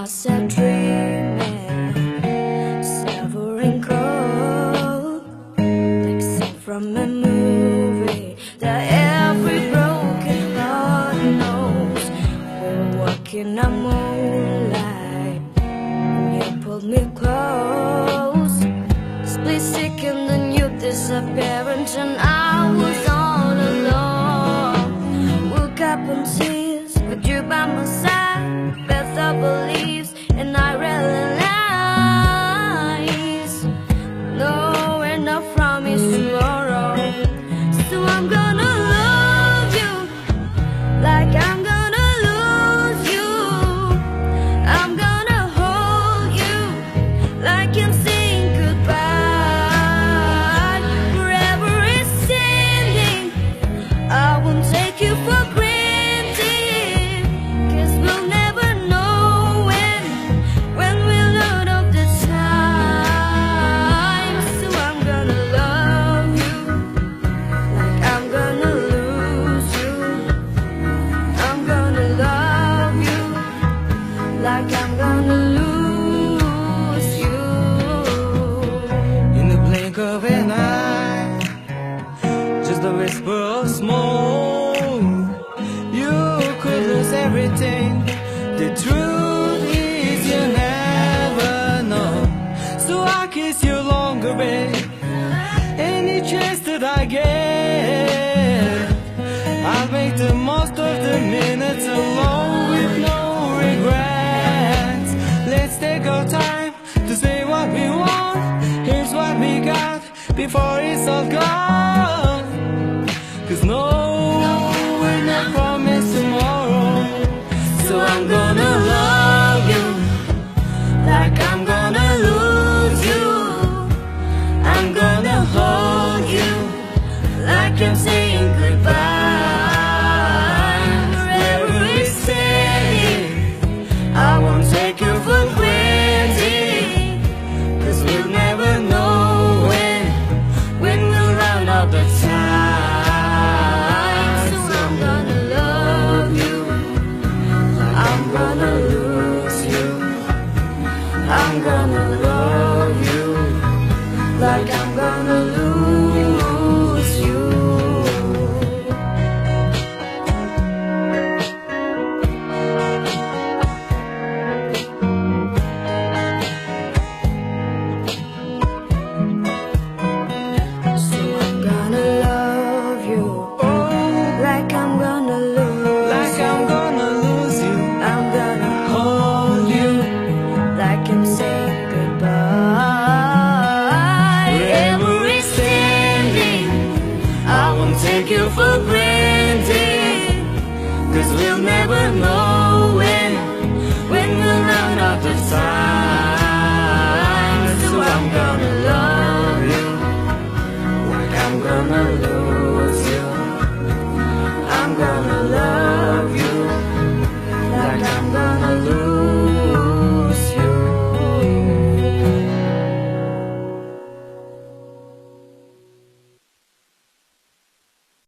myself dreaming, severing cold, like scene from a movie that every broken heart knows. We're walking on moonlight, and you pulled me close. Split second, and you disappeared, and I was all alone. Woke up in tears with you by my side. Beth of beliefs, and I realize no, we're not promised tomorrow. So I'm gonna love you like I'm gonna lose you. I'm gonna hold you like I'm saying goodbye. Forever is standing, I won't take you for granted. Like I'm gonna lose you. In the blink of an eye, just a whisper of smoke, you could lose everything. The truth is you never know. So I kiss you longer, babe. Any chance that I get, I'll make the most of the minutes alone with no regrets. Let's take our time to say what we want. Here's what we got before it's all gone. 'Cause no, we're not promised tomorrow. So I'm gonna love you like I'm gonna lose you. I'm gonna hold you like I'm saying goodbye. Forever is standing, I won't take you for granted. 'Cause we'll never know when we'll run out of time. So I'm gonna love you, I'm gonna lose you. I'm gonna love you like I'm gonna lose you. So I'm gonna love you like I'm gonna lose Like I'm gonna lose you. I'm gonna Hold you like I'm saying goodbye. Forever is standing, I won't take you for granted.